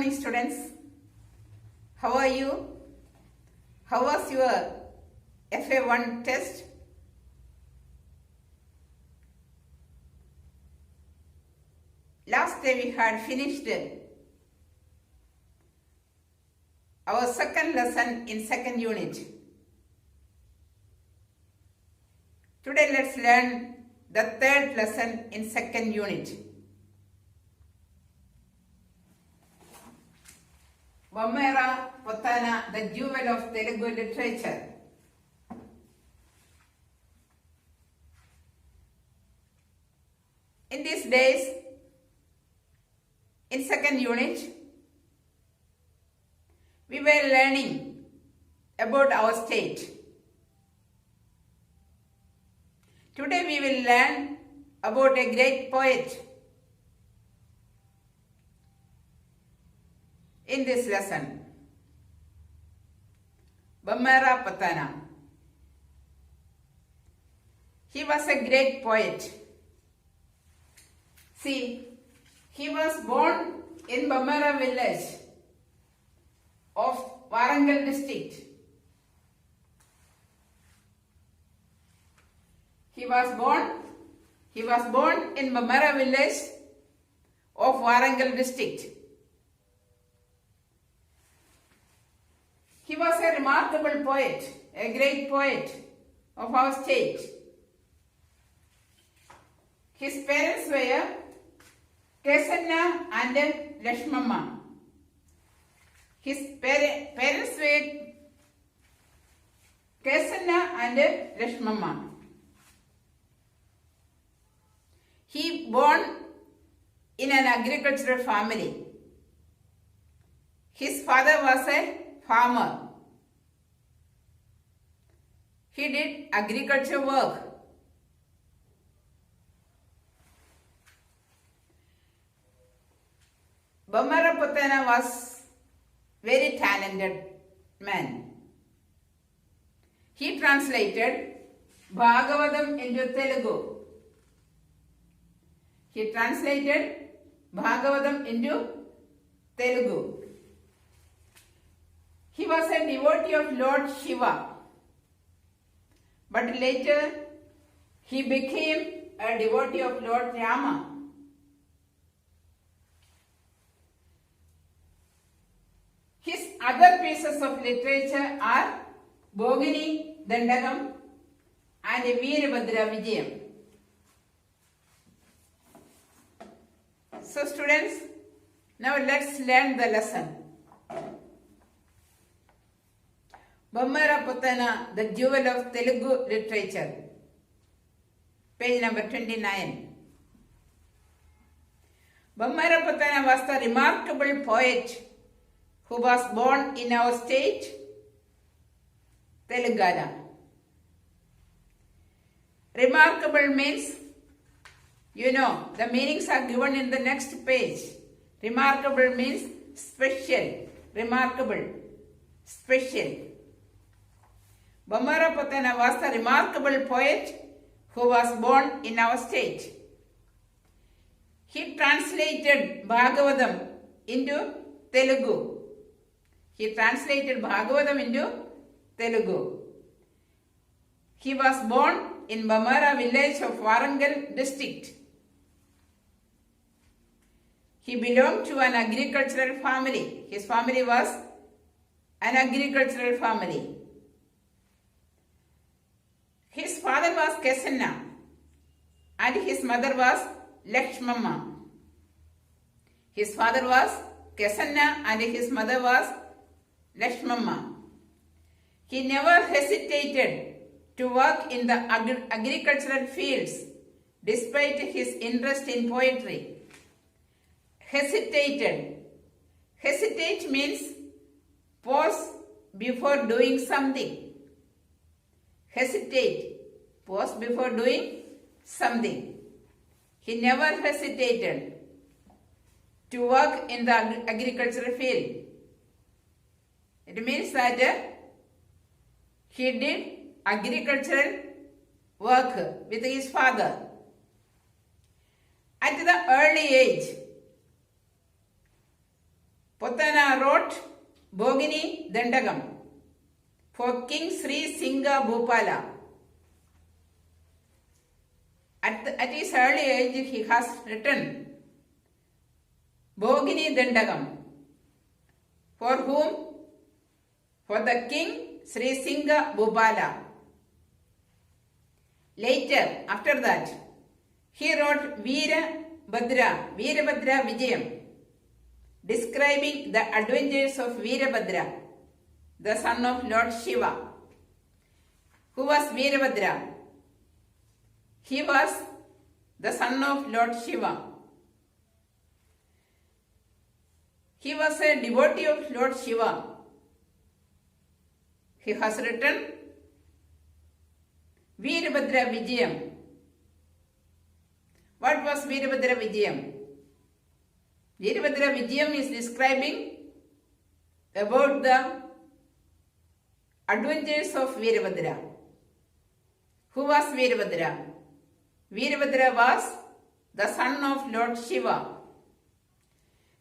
morning, students. How are you? How was your FA1 test? Last day we had finished our second lesson in second unit. Today let's learn the third lesson in second unit. Bommera Pottana, the jewel of Telugu literature. In these days, in second unit, we were learning about our state. Today we will learn about a great poet in this lesson, Bommera Pottana. He was a great poet. See, he was born in Bommera village of Warangal district. He was born in Bommera village of Warangal district. He was a remarkable poet, a great poet of our state. His parents were Kesanna and Lakshmamma. His parents were Kesanna and Lakshmamma. He born in an agricultural family. His father was a farmer. He did agriculture work. Bommera Pottana was very talented man. He translated Bhagavatam into Telugu. He translated Bhagavatam into Telugu. He was a devotee of Lord Shiva, but later he became a devotee of Lord Rama. His other pieces of literature are Bogini Dandagam and Veerabhadra Vijayam. So students, now let's learn the lesson. Bommera Pottana, the jewel of Telugu literature. Page number 29. Bommera Pottana was the remarkable poet who was born in our state, Telangana. Remarkable means, the meanings are given in the next page. Remarkable means special. Remarkable, special. Bommera Pottana was the remarkable poet who was born in our state. He translated Bhagavatam into Telugu. He translated Bhagavatam into Telugu. He was born in Bommera village of Warangal district. He belonged to an agricultural family. His family was an agricultural family. His father was Kesanna and his mother was Lakshmamma. His father was Kesanna and his mother was Lakshmamma. He never hesitated to work in the agricultural fields despite his interest in poetry. Hesitated. Hesitate means pause before doing something. Hesitate. Pause before doing something. He never hesitated to work in the agricultural field. It means that he did agricultural work with his father. At the early age, Potana wrote Bogini Dandagam for King Sri Singha Bhupala. At his early age, he has written Bogini Dandagam. For whom? For the king Sri Singha Bhupala. Later, after that, he wrote Veerabhadra Vijayam, describing the adventures of Veerabhadra, the son of Lord Shiva. Who was Veerabhadra? He was the son of Lord Shiva. He was a devotee of Lord Shiva. He has written Veerabhadra Vijayam. What was Veerabhadra Vijayam? Veerabhadra Vijayam is describing about the adventures of Veerabhadra. Who was Veerabhadra? Veerabhadra was the son of Lord Shiva.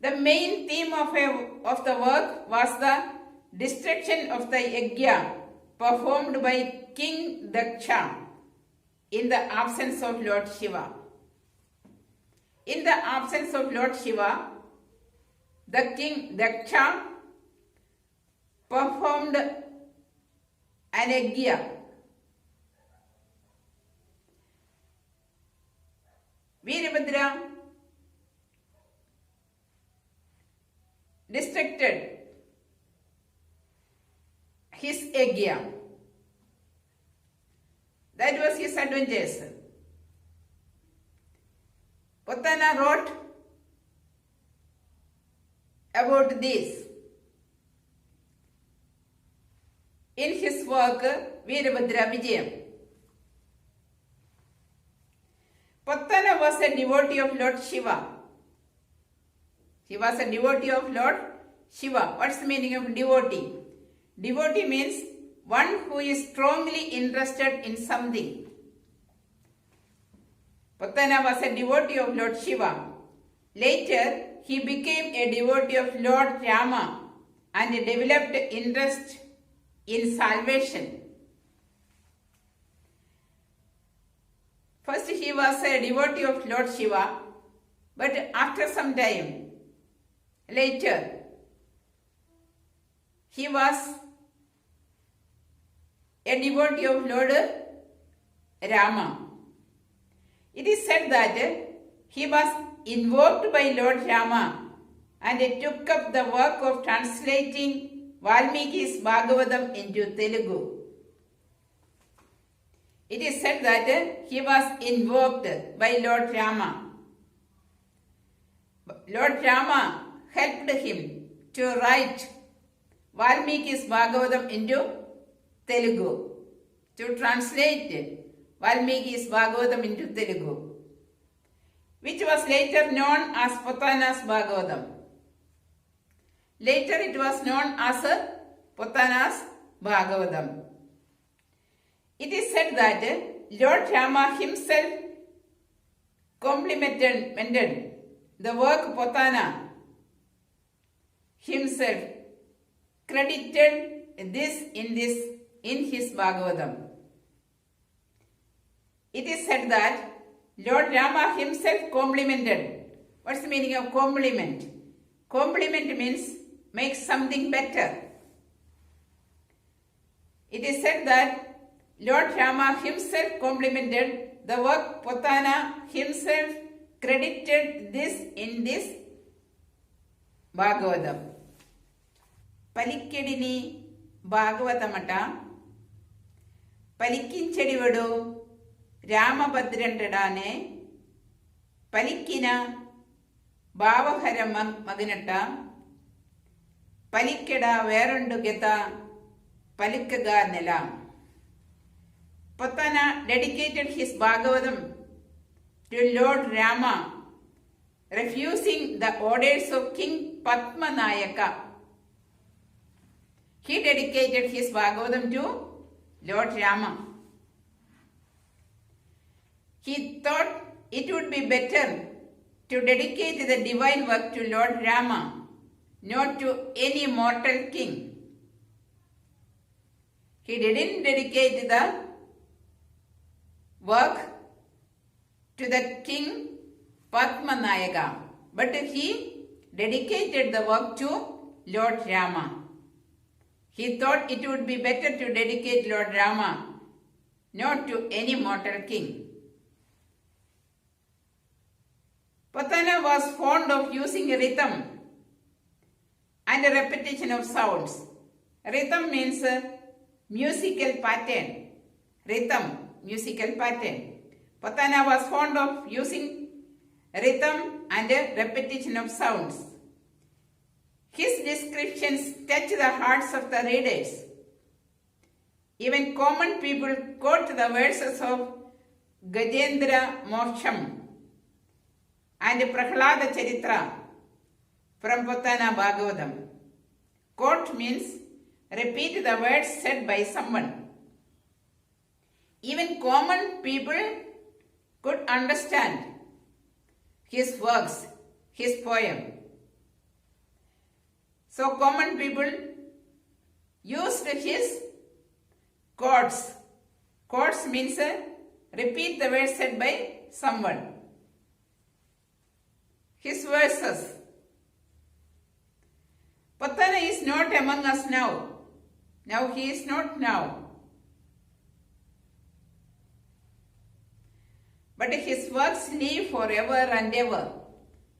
The main theme of the work was the destruction of the yajna performed by King Daksha in the absence of Lord Shiva. In the absence of Lord Shiva, the king Daksha performed an yajna. Veerabhadra destructed his yajna. That was his adventures. Potana wrote about this in his work Veerabhadra Vijayam. Potana was a devotee of Lord Shiva. He was a devotee of Lord Shiva. What's the meaning of devotee? Devotee means one who is strongly interested in something. Potana was a devotee of Lord Shiva. Later, he became a devotee of Lord Rama and developed interest in salvation. First, he was a devotee of Lord Shiva, but after some time, later, he was a devotee of Lord Rama. It is said that he was invoked by Lord Rama and took up the work of translating Valmiki's Bhagavatam into Telugu. It is said that he was invoked by Lord Rama. Lord Rama helped him to write Valmiki's Bhagavatam into Telugu, to translate Valmiki's Bhagavatam into Telugu, which was later known as Potana's Bhagavatam. Later it was known as Potana's Bhagavatam. It is said that Lord Rama himself complimented the work Potana himself, credited this in his Bhagavatam. It is said that Lord Rama himself complimented. What's the meaning of compliment? Compliment means make something better. It is said that Lord Rama himself complimented the work Potana himself credited this in this Bhagavatam. Palikkedini Bhagavatamata Palikinchedivodu Ramabhadrantaane Palikina Bhavahara Maganata Palikkeda Verandu Geta Palikkaga Nela. Potana dedicated his Bhagavatam to Lord Rama, refusing the orders of King Padmanayaka. He dedicated his Bhagavatam to Lord Rama. He thought it would be better to dedicate the divine work to Lord Rama not to any mortal king. He didn't dedicate the work to the king Padmanayaka, but he dedicated the work to Lord Rama. He thought it would be better to dedicate Lord Rama, not to any mortal king. Potana was fond of using rhythm and a repetition of sounds. Rhythm means musical pattern. Rhythm, musical pattern. Potana was fond of using rhythm and a repetition of sounds. His descriptions touch the hearts of the readers. Even common people quote the verses of Gajendra Moksham and Prahlada Charitra from Potana Bhagavatam. Quote means repeat the words said by someone. Even common people could understand his works, his poem. So common people used his quotes. Quotes means repeat the words said by someone. His verses. Potana is not among us now. Now he is not now. But his works live forever and ever.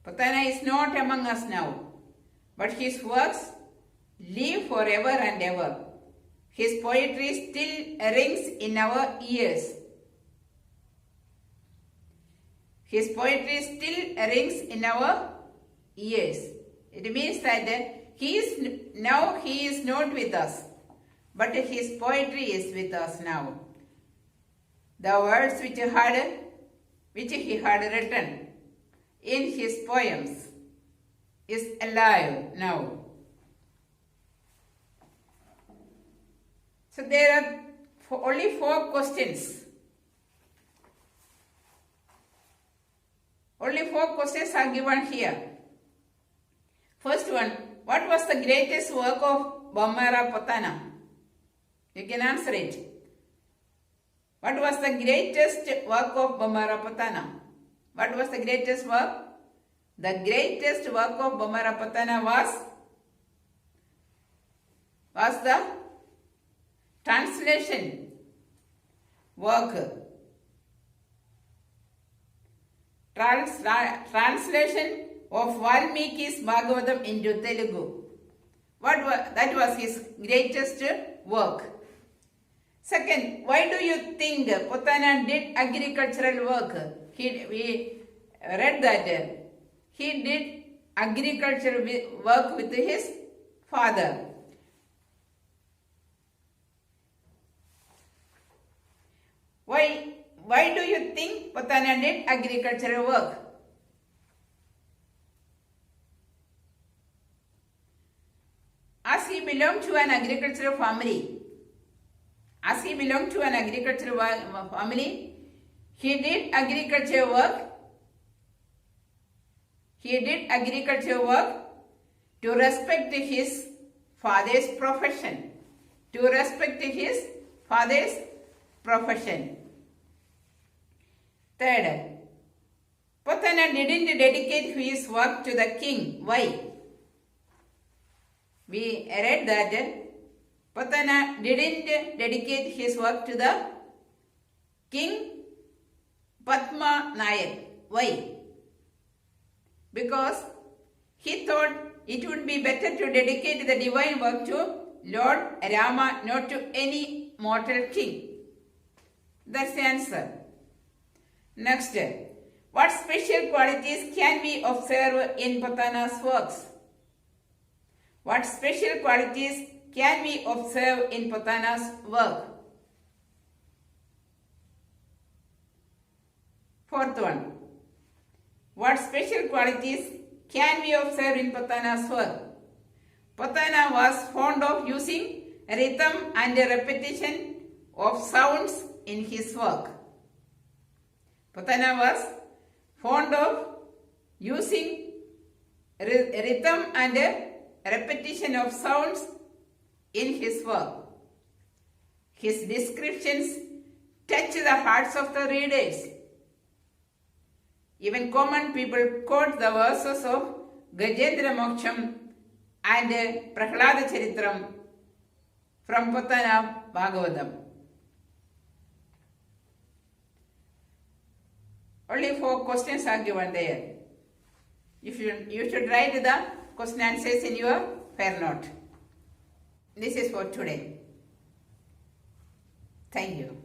Potana is not among us now. But his works live forever and ever. His poetry still rings in our ears. His poetry still rings in our ears. It means that he is not with us, but his poetry is with us now. The words which he had written in his poems is alive now. So there are only 4 questions. Only 4 questions are given here. First one, what was the greatest work of Bhammara Potana? You can answer it. What was the greatest work of Bhammara Potana? What was the greatest work? The greatest work of Bhammara Potana was the translation work. Translation of Valmiki's Bhagavatam into Telugu. That was his greatest work. Second, why do you think Potana did agricultural work? We read that he did agricultural work with his father. Why do you think Potana did agricultural work? As he belonged to an agricultural family, he did agricultural work. To respect his father's profession. Third, Potana didn't dedicate his work to the king. Why? We read that Potana didn't dedicate his work to the king Padmanayak. Why? Because he thought it would be better to dedicate the divine work to Lord Rama, not to any mortal king. That's the answer. Next, what special qualities can we observe in Potana's works? What special qualities can we observe in Potana's work? Fourth one, what special qualities can we observe in Potana's work? Potana was fond of using rhythm and repetition of sounds in his work. Potana was fond of using rhythm and repetition of sounds in his work. His descriptions touch the hearts of the readers. Even common people quote the verses of Gajendra Moksham and Prahlada Charitram from Potana Bhagavatam. Only 4 questions are given there. You should write the question answers in your fair note. This is for today. Thank you.